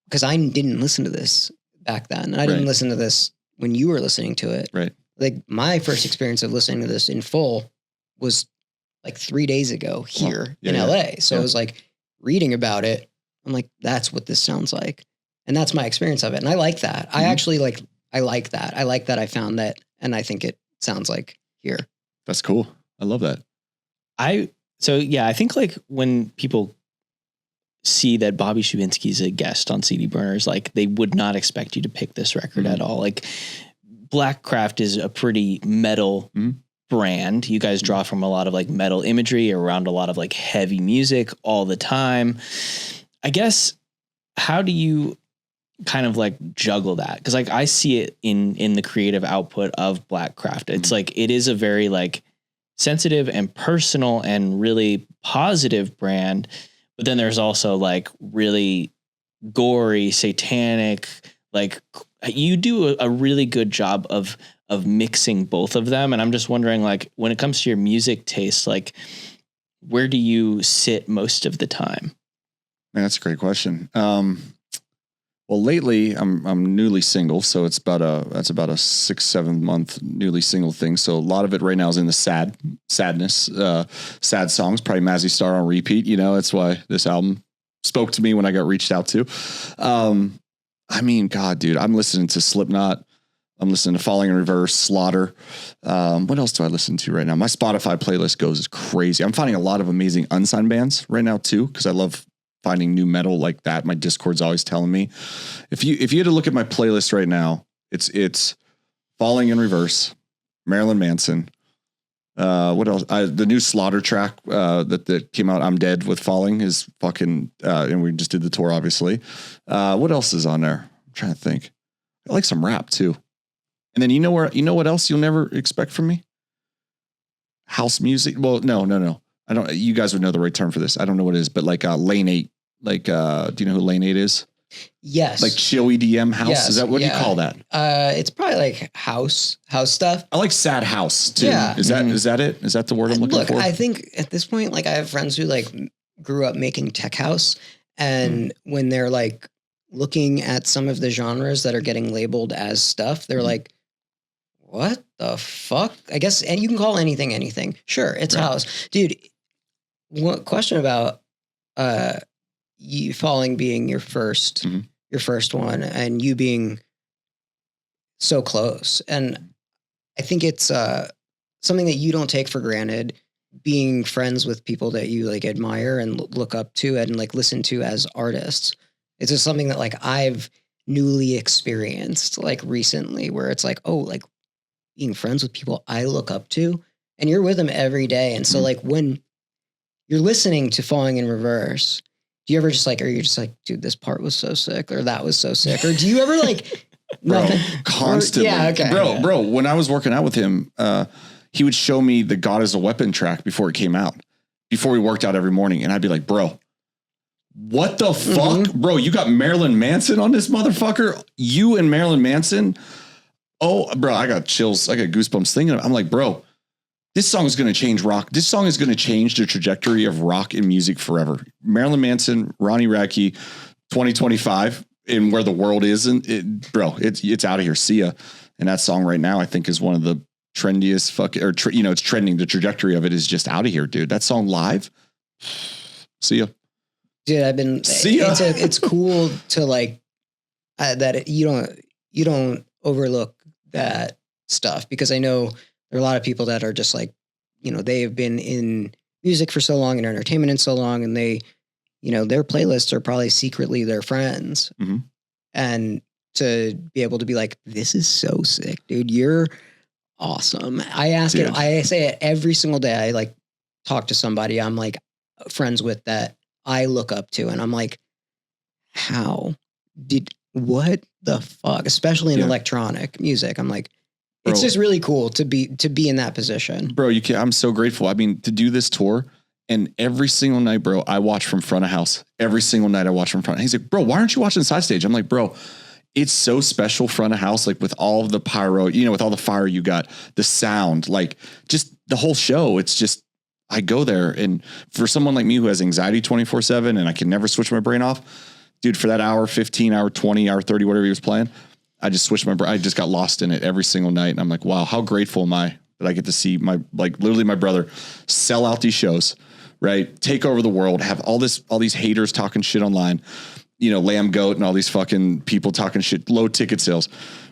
because I didn't listen to this back then. And I didn't listen to this when you were listening to it. Right. Like my first experience of listening to this in full was like 3 days ago here in LA. So it was like reading about it. I'm like, that's what this sounds like. And that's my experience of it. And I like that. I actually I like that. I like that I found that. And I think it sounds like here. That's cool. I love that. I think like when people see that Bobby Schubenski is a guest on CD Burners, like they would not expect you to pick this record at all. Like Blackcraft is a pretty metal brand. You guys draw from a lot of like metal imagery around a lot of like heavy music all the time. I guess, how do you kind of like juggle that? Cause like I see it in the creative output of Blackcraft. It's like, it is a very like sensitive and personal and really positive brand. But then there's also like really gory, satanic, like you do a really good job of mixing both of them. And I'm just wondering, like, when it comes to your music taste, like where do you sit most of the time? Man, that's a great question. Well, lately I'm newly single, so that's about a 6-7 month newly single thing. So a lot of it right now is in the sadness, sad songs, probably Mazzy Star on repeat. That's why this album spoke to me when I got reached out to. I mean, God, dude, I'm listening to Slipknot. I'm listening to Falling in Reverse, Slaughter. What else do I listen to right now? My Spotify playlist goes crazy. I'm finding a lot of amazing unsigned bands right now too, because I love finding new metal like that. My Discord's always telling me, if you had to look at my playlist right now, it's Falling in Reverse, Marilyn Manson. What else? The new Slaughter track that came out, I'm Dead with Falling, is fucking, and we just did the tour, obviously. What else is on there? I'm trying to think. I like some rap too. And then you know what else you'll never expect from me? House music. Well, no. I don't. You guys would know the right term for this. I don't know what it is, but like Lane 8. Like, do you know who Lane 8 is? Yes. Like chill EDM house. Yes, Is that what do you call that? It's probably like house stuff. I like sad house too. Yeah. Is that it? Is that the word I'm looking for? I think at this point, like I have friends who like grew up making tech house, and when they're like looking at some of the genres that are getting labeled as stuff, they're like, what the fuck? I guess, and you can call anything. Sure, it's house. Dude, one question about you Falling being your first one, and you being so close. And I think it's something that you don't take for granted, being friends with people that you like admire and look up to and like listen to as artists. It's just something that like I've newly experienced like recently, where it's like, oh, like being friends with people I look up to, and you're with them every day. And so like when you're listening to Falling in Reverse, do you ever just like, are you just like, dude, this part was so sick, or that was so sick? Or do you ever like nothing? Constantly. Yeah, okay. Bro, when I was working out with him, he would show me the God is a Weapon track before it came out, before we worked out every morning. And I'd be like, bro, what the fuck? Bro, you got Marilyn Manson on this motherfucker? You and Marilyn Manson? Oh, bro, I got chills. I got goosebumps thinking of it. I'm like, bro, this song is going to change rock. This song is going to change the trajectory of rock and music forever. Marilyn Manson, Ronnie Radke, 2025, and where the world is. And it's out of here. See ya. And that song right now, I think, is one of the trendiest it's trending. The trajectory of it is just out of here, dude. That song live. See ya. Dude, I've been, it's cool to like, that you don't overlook that stuff, because I know there are a lot of people that are just like, they have been in music for so long and entertainment in so long, and they, their playlists are probably secretly their friends. And to be able to be like, this is so sick, dude. You're awesome. I say it every single day. I like talk to somebody I'm like friends with that I look up to, and I'm like, what the fuck? Especially in electronic music. I'm like, it's just really cool to be in that position. Bro, I'm so grateful. I mean, to do this tour, and every single night, bro, I watch from front of house. Every single night I watch from front. He's like, bro, why aren't you watching side stage? I'm like, bro, it's so special front of house, like with all of the pyro, with all the fire you got, the sound, like just the whole show. It's just, I go there, and for someone like me who has anxiety 24/7 and I can never switch my brain off, dude, for that hour, 15 hour, 20 hour, 30, whatever he was playing, I just switched my brain. I just got lost in it every single night. And I'm like, wow, how grateful am I that I get to see literally my brother sell out these shows, right? Take over the world, have all these haters talking shit online, Lamb Goat and all these fucking people talking shit, low ticket sales.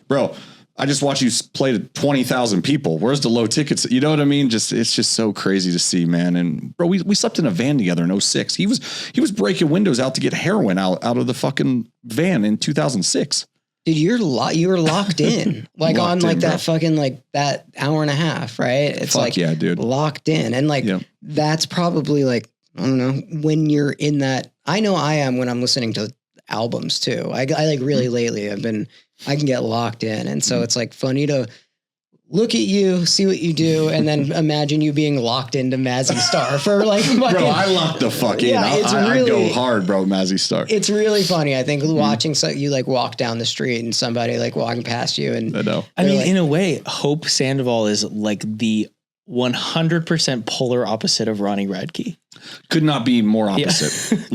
Bro, I just watched you play to 20,000 people. Where's the low tickets? You know what I mean? It's just so crazy to see, man. And bro, we slept in a van together in 2006. He was breaking windows out to get heroin out of the fucking van in 2006. Dude, you were locked in, like locked on like in, that bro. Fucking like that hour and a half, right? It's fuck like, yeah, dude, locked in. And like, that's probably like, I don't know, when you're in that, I know I am when I'm listening to albums too. I like really lately I can get locked in. And so it's like funny to look at you, see what you do, and then imagine you being locked into Mazzy Star for like fucking, bro, I locked the fuck in. I go hard, bro, Mazzy Star. It's really funny. I think watching you like walk down the street and somebody like walking past you, and I know. I mean, in a way, Hope Sandoval is like the 100% polar opposite of Ronnie Radke. Could not be more opposite.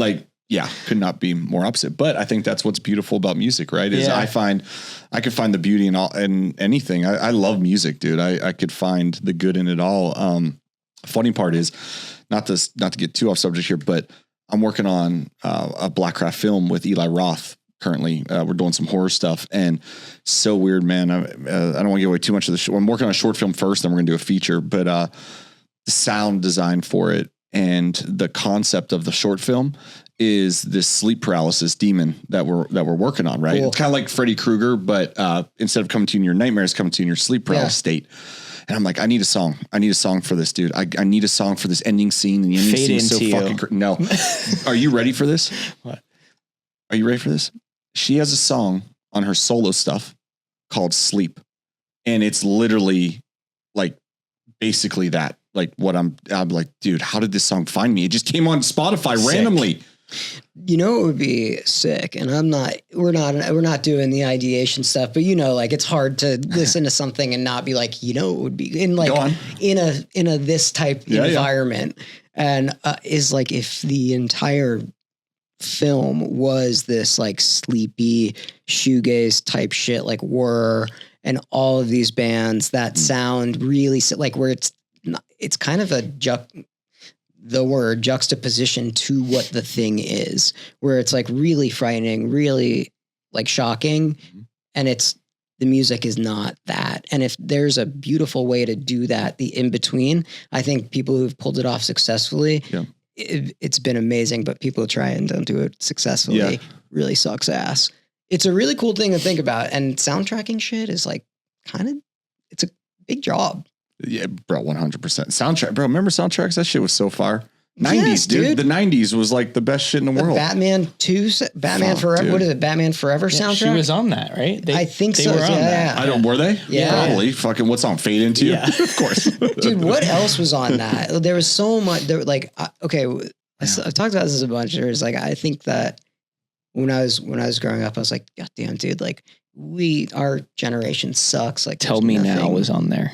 Could not be more opposite. But I think that's what's beautiful about music, right? Is I could find the beauty in anything. I love music, dude. I could find the good in it all. Funny part is not to get too off subject here, but I'm working on a Blackcraft film with Eli Roth currently. We're doing some horror stuff, and so weird, man. I don't want to give away too much of the show. I'm working on a short film first, then we're going to do a feature, but the sound design for it and the concept of the short film is this sleep paralysis demon that we're working on, right? Cool. It's kind of like Freddy Krueger, but instead of coming to you in your nightmares, coming to you in your sleep paralysis state. And I'm like, I need a song. I need a song for this, dude. I need a song for this ending scene. And the ending scene is so fucking no. Are you ready for this? What? Are you ready for this? She has a song on her solo stuff called Sleep. And it's literally like basically that. Like what I'm like, dude, how did this song find me? It just came on Spotify randomly. You know, it would be sick. And we're not doing the ideation stuff, but like it's hard to listen to something and not be like, it would be in like in a this type environment. And is like, if the entire film was this like sleepy shoegaze type shit, like Whir and all of these bands that sound really like where it's kind of a juxtaposition to what the thing is, where it's like really frightening, really like shocking. And the music is not that. And if there's a beautiful way to do that, the in between, I think people who've pulled it off successfully, it's been amazing, but people who try and don't do it successfully really sucks ass. It's a really cool thing to think about. And soundtracking shit is like it's a big job. Yeah, bro, 100%. Soundtrack, bro. Remember soundtracks? That shit was so far. 90s, dude. The 90s was like the best shit in the world. Batman 2, Batman Forever. Dude. What is it? Batman Forever soundtrack? She was on that, right? I think so. Yeah. Were they? Yeah. Probably. Fucking what's on Fade Into You? Yeah. Of course. Dude, what else was on that? There was so much. There, like, okay, I've talked about this a bunch. There's like, I think that when I was growing up, I was like, God damn, dude, like our generation sucks. Like, Tell Me Now was on there.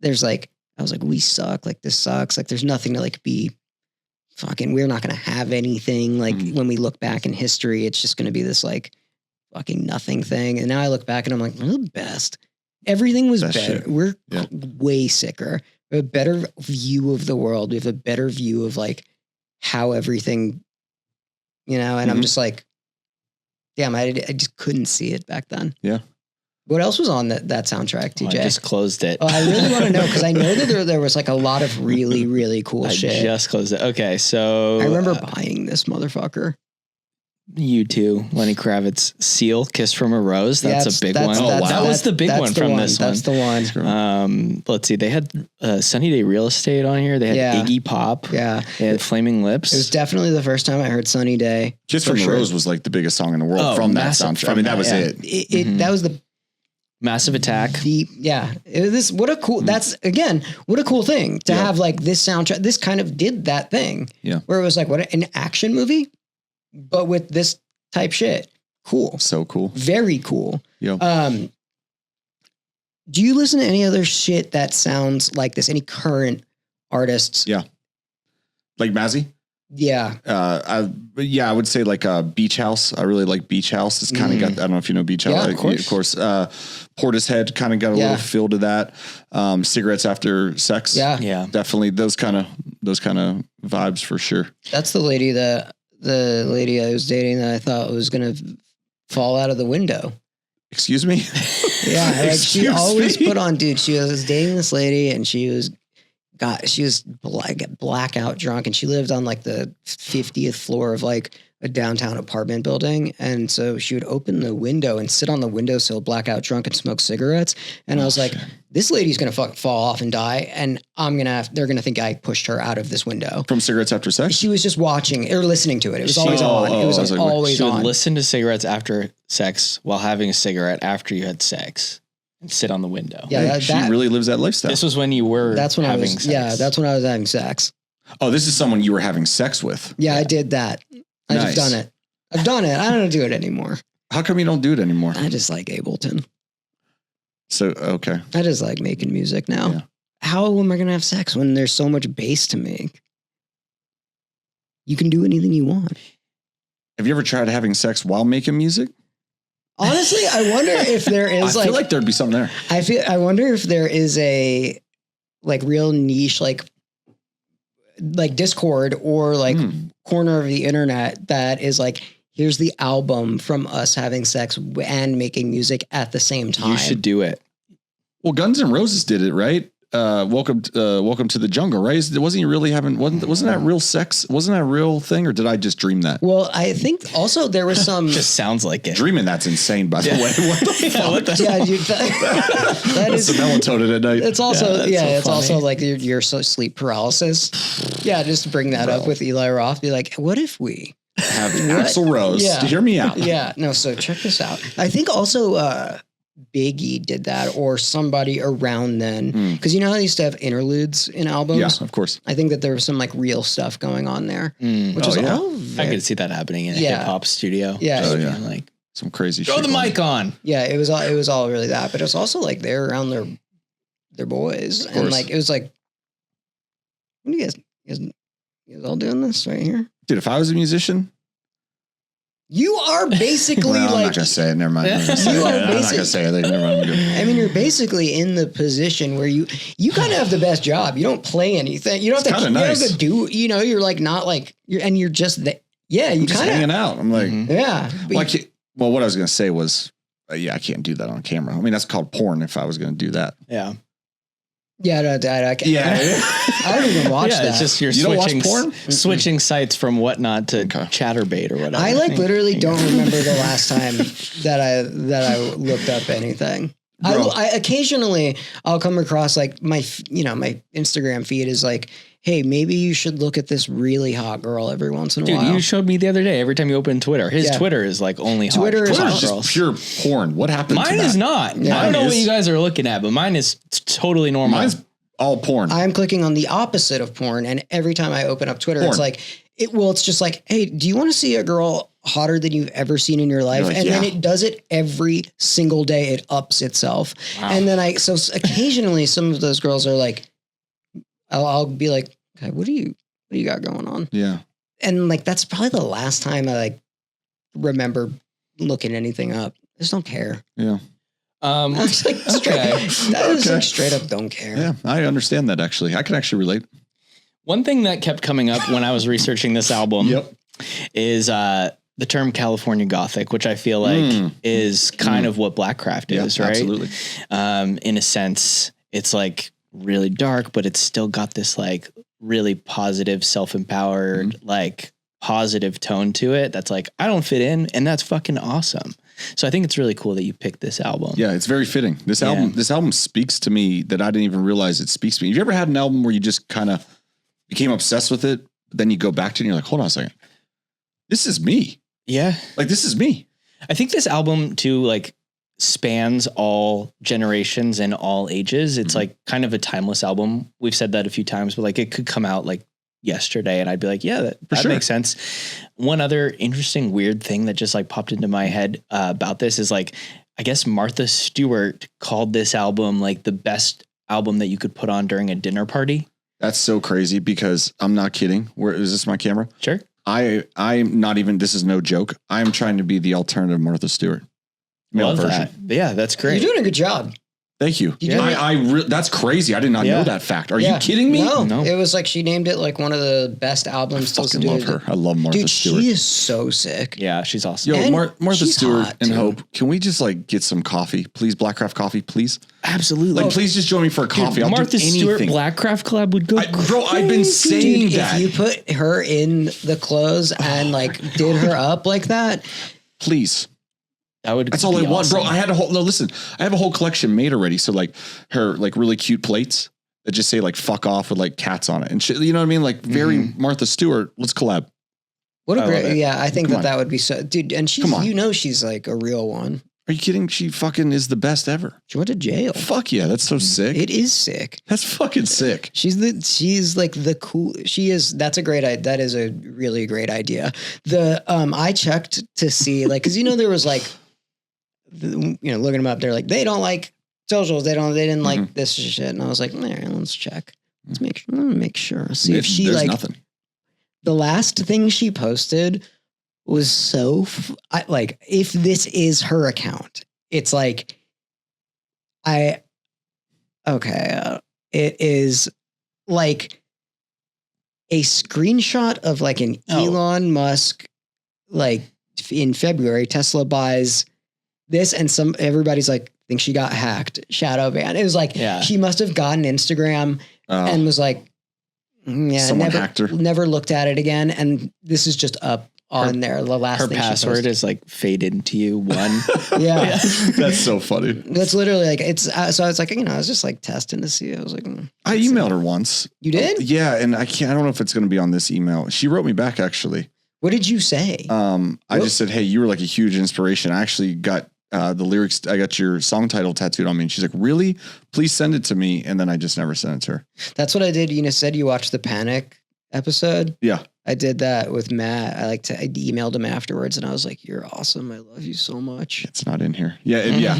There's like, I was like, we suck. Like, this sucks. Like, there's nothing to like be fucking, we're not going to have anything. Like when we look back in history, it's just going to be this like fucking nothing thing. And now I look back and I'm like, we're the best. Everything was better. Shit. We're way sicker. We have a better view of the world. We have a better view of like how everything, and I'm just like, damn, I just couldn't see it back then. Yeah. What else was on that soundtrack, TJ? I just closed it. Oh, I really want to know because I know that there was like a lot of really, really cool shit. I just closed it. Okay, so I remember buying this motherfucker. U2, Lenny Kravitz, Seal, Kiss from a Rose. That's a big one. That was the big one from this one. That's the one. Let's see. They had Sunny Day Real Estate on here. They had Iggy Pop. Yeah. They had Flaming Lips. It was definitely the first time I heard Sunny Day. Kiss from a Rose was like the biggest song in the world from that soundtrack. I mean, that was it. That was the Massive Attack. What a cool thing to have like this soundtrack. This kind of did that thing. Yeah. Where it was like an action movie, but with this type shit. Cool. So cool. Very cool. Yeah. Do you listen to any other shit that sounds like this? Any current artists? Yeah. Like Mazzy? Yeah. I would say like Beach House. I really like Beach House. It's kind of got, I don't know if you know Beach House. Yeah, of course. Portishead kind of got a little feel to that. Cigarettes After Sex. Yeah. Yeah. Definitely those kind of vibes for sure. That's the lady I was dating that I thought was going to fall out of the window. Excuse me? Yeah. Like she always put on, dude, she was dating this lady and she was blackout drunk and she lived on like the 50th floor of like a downtown apartment building. And so she would open the window and sit on the windowsill, blackout drunk and smoke cigarettes. And I was like, this lady's going to fall off and die. And they're going to think I pushed her out of this window. From Cigarettes After Sex? She was just watching or listening to it. It was always on. It was like, always she on. would listen to Cigarettes After Sex while having a cigarette after you had sex. And sit on the window. Yeah, she really lives that lifestyle. This was when you were having sex. Yeah, that's when I was having sex. Oh, this is someone you were having sex with. Yeah, I did that. I've done it. I don't do it anymore. How come you don't do it anymore? I just like Ableton. So, okay. I just like making music now. Yeah. How am I going to have sex when there's so much bass to make? You can do anything you want. Have you ever tried having sex while making music? Honestly, I wonder if there is I feel like there'd be something there. I wonder if there is a like real niche, like Discord or like corner of the internet that is like, here's the album from us having sex and making music at the same time. You should do it. Well, Guns N' Roses did it, right? welcome to the jungle, right? Wasn't he really having, wasn't that real sex? Wasn't that a real thing, or did I just dream that? Well, I think also there was some. Just sounds like it. Dreaming that's insane, by the way. What the fuck? Yeah, dude, that is the melatonin at night. It's also it's funny. also like your sleep paralysis. Yeah, just to bring that up with Eli Roth, be like, what if we have Axl Rose? Yeah. To hear me out. Yeah, no. So check this out. I think also Biggie did that, or somebody around then, because you know how they used to have interludes in albums. Yeah, of course. I think that there was some like real stuff going on there, which is all. I could see that happening in a hip hop studio. Yeah, Like some crazy. Throw shit the mic on. Yeah, it was all really that, but it was also like they're around their boys, and like it was like, what are you guys all doing this right here? Dude, if I was a musician. You are basically well, like. I'm not gonna say it. Never mind. I'm not gonna say it. Never mind. I mean, you're basically in the position where you kind of have the best job. You don't play anything. You don't have to. You don't have to do. You know, you're like not like you're just the. Yeah, you just kind of hanging out. I'm like, yeah. Well, what I was gonna say was, I can't do that on camera. I mean, that's called porn. If I was gonna do that, yeah. Yeah, I can't. Yeah, I don't even watch that. It's just you switching don't watch porn? switching sites from Whatnot to Chatterbait or whatever. I literally don't remember the last time that I looked up anything. I occasionally I'll come across like my Instagram feed is like, hey, maybe you should look at this really hot girl every once in a while. Dude, you showed me the other day. Every time you open Twitter, his Twitter is like only Twitter hot, is hot just girls. pure porn. What happened? Mine to that? is not. Yeah. I don't know Mine what is. you guys are looking at, but mine is totally normal. Mine's all porn. I'm clicking on the opposite of porn, and every time I open up Twitter, it's like it's just like, hey, do you want to see a girl hotter than you've ever seen in your life? Like, and then it does it every single day. It ups itself. Wow. And then so occasionally some of those girls are like, I'll be like, okay, what do you got going on? Yeah. And like, that's probably the last time I like remember looking anything up. I just don't care. Yeah. I was like, straight up don't care. Yeah. I understand that actually. I can actually relate. One thing that kept coming up when I was researching this album is the term California Gothic, which I feel like is kind of what Blackcraft is, right? Absolutely. In a sense, it's like really dark, but it's still got this like really positive, self-empowered, like positive tone to it. That's like, I don't fit in, and that's fucking awesome. So I think it's really cool that you picked this album. Yeah, it's very fitting. This album speaks to me that I didn't even realize it speaks to me. Have you ever had an album where you just kind of became obsessed with it, but then you go back to it and you're like, hold on a second. This is me. Yeah. Like, this is me. I think this album too, like, spans all generations and all ages. It's like kind of a timeless album. We've said that a few times, but like it could come out like yesterday and I'd be like, yeah, that makes sense. One other interesting weird thing that just like popped into my head about this is like, I guess Martha Stewart called this album like the best album that you could put on during a dinner party. That's so crazy because I'm not kidding. Where is this my camera? Sure. I'm not even, this is no joke. I'm trying to be the alternative Martha Stewart. Male version. That. Yeah, that's great. You're doing a good job. Thank you. That's crazy. I did not know that fact. Are you kidding me? No, it was like she named it like one of the best albums. I fucking love her. I love Martha Stewart. She is so sick. Yeah, she's awesome. Yo, Martha Stewart and too. Hope, can we just like get some coffee, please? Blackcraft coffee, please. Absolutely. Like, please just join me for a coffee. I'll Martha do Stewart anything. Blackcraft collab would go. Bro, I've been saying that. If you put her in the clothes and like did her up like that, please. That's all I want, bro. I had I have a whole collection made already. So like her like really cute plates that just say like fuck off with like cats on it and shit. You know what I mean? Like very Martha Stewart. Let's collab. What a great, I think that would be so, dude. And she's, she's like a real one. Are you kidding? She fucking is the best ever. She went to jail. Fuck yeah. That's so sick. It is sick. That's fucking sick. She's like the cool, that is a really great idea. I checked to see like, cause there was like, looking them up, they're like, they don't like socials. They didn't like this shit. And I was like, let's check. Let's make sure. See if she there's like, nothing. The last thing she posted was so if this is her account, it's like, it is like a screenshot of like an Elon Musk, like in February, Tesla buys this and everybody's like, think she got hacked, shadow banned. It was like, she must have gotten Instagram and was like, someone hacked her. Never looked at it again. And this is just up on there. The last her thing password is like faded into you one. Yeah. That's so funny. That's literally like, it's, so I was like, I was just like testing to see. I was like, I emailed her once. You did? Yeah. And I don't know if it's going to be on this email. She wrote me back actually. What did you say? I just said, hey, you were like a huge inspiration. I actually got the lyrics. I got your song title tattooed on me. And she's like, really? Please send it to me. And then I just never sent it to her. That's what I did. You said you watched the Panic episode. Yeah. I did that with Matt. I emailed him afterwards and I was like, you're awesome. I love you so much. It's not in here. Yeah.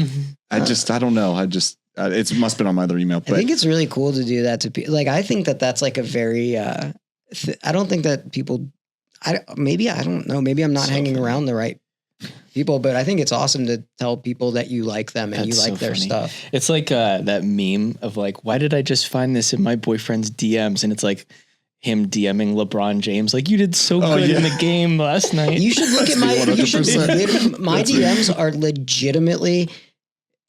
I don't know. It must have been on my other email. But I think it's really cool to do that to people. Like, I think that's like a very, I don't think that people, I don't know. Maybe I'm not hanging around the right people, but I think it's awesome to tell people that you like them and you like their stuff. It's like that meme of like, why did I just find this in my boyfriend's DMs? And it's like, him DMing LeBron James, like, you did so good in the game last night. You should look at my DMs are legitimately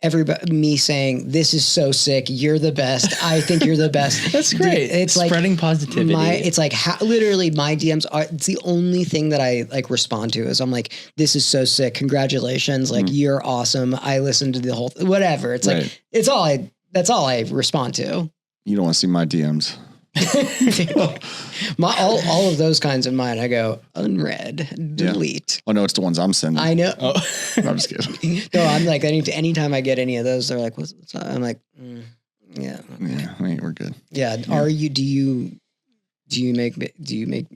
everybody, me saying, this is so sick. You're the best. I think you're the best. That's great. It's spreading positivity. It's like literally my DMs are, it's the only thing that I like respond to is I'm like, this is so sick. Congratulations. Like, you're awesome. I listened to the whole, whatever. It's like, that's all I respond to. You don't want to see my DMs. all of those kinds of mine, I go unread, delete. Oh no, it's the ones I'm sending. I know. No, I'm just kidding. No, I'm like, anytime I get any of those, they're like, what's up? I'm like, yeah, okay. We're good. Yeah. Do you make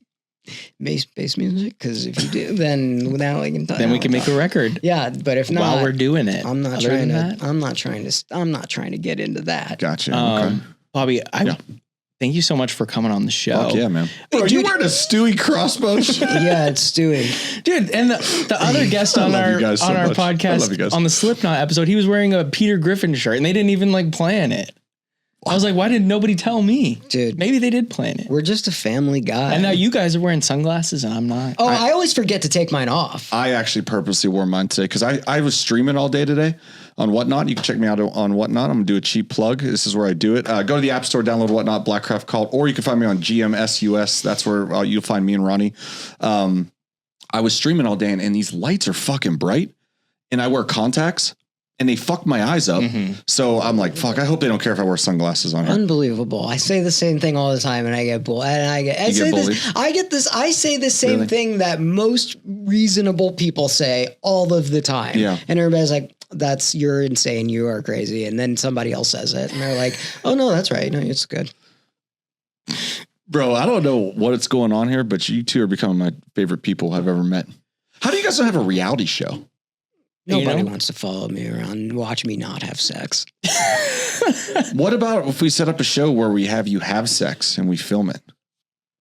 bass music? Because if you do, then now we can talk. Then we can make a record. Yeah, but if not, while we're doing it, I'm not trying to get into that. Gotcha. Okay. Bobby, thank you so much for coming on the show. Fuck yeah, man. Bro, you wearing a Stewie crossbow? Yeah, it's Stewie. Dude, and the other guest on our podcast on the Slipknot episode, he was wearing a Peter Griffin shirt and they didn't even like plan it. I was like, why did nobody tell me? Dude. Maybe they did plan it. We're just a family guy. And now you guys are wearing sunglasses and I'm not. Oh, I always forget to take mine off. I actually purposely wore mine today because I was streaming all day today on Whatnot. You can check me out on Whatnot. I'm going to do a cheap plug. This is where I do it. Go to the App Store, download Whatnot, Blackcraft Cult, or you can find me on GMSUS. That's where you'll find me and Ronnie. I was streaming all day and these lights are fucking bright and I wear contacts. And they fuck my eyes up. Mm-hmm. So I'm like, fuck, I hope they don't care if I wear sunglasses on here. Unbelievable. I say the same thing all the time and I get bullied. And I say the same thing that most reasonable people say all of the time. Yeah. And everybody's like, you're insane. You are crazy. And then somebody else says it and they're like, oh no, that's right. No, it's good. Bro, I don't know what's going on here, but you two are becoming my favorite people I've ever met. How do you guys not have a reality show? Nobody wants to follow me around and watch me not have sex. What about if we set up a show where we have you have sex and we film it?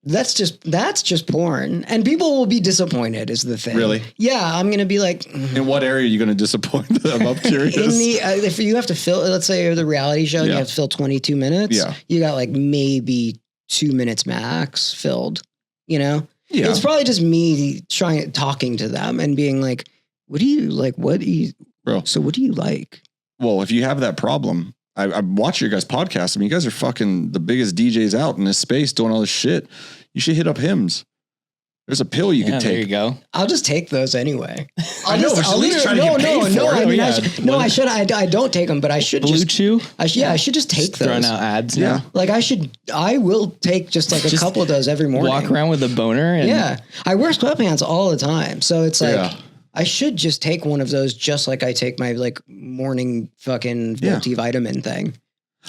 That's just porn. And people will be disappointed is the thing. Really? Yeah. I'm going to be like. In what area are you going to disappoint them? I'm curious. If you have to fill, let's say the reality show, and you have to fill 22 minutes. Yeah. You got like maybe 2 minutes max filled, Yeah. It's probably just me talking to them and being like, what do you like? So what do you like? Well, if you have that problem, I watch your guys' podcast. I mean, you guys are fucking the biggest DJs out in this space doing all this shit. You should hit up Hims. There's a pill you can take. There you go. I'll just take those anyway. I know, but at least try to get paid for it. I don't take them, but I should Blue Chew? I should just take those. Throwing out ads. Yeah. Now. Like I will take just like a couple of those every morning. Walk around with a boner. And I wear sweatpants all the time. So it's like, I should just take one of those just like I take my like morning fucking multivitamin thing.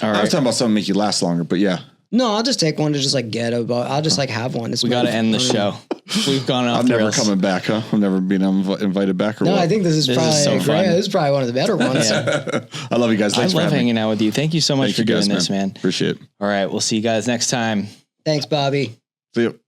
All right. I was talking about something to make you last longer, but yeah. No, I'll just take one to just like I'll just like have one. We got to end the show. We've gone off. I'm never coming back, huh? I'm never being invited back or what? No, I think this is probably great. This is probably one of the better ones. I love you guys. Thanks I love hanging out with you. Thank you so much for doing this, man. Appreciate it. All right. We'll see you guys next time. Thanks, Bobby. See you.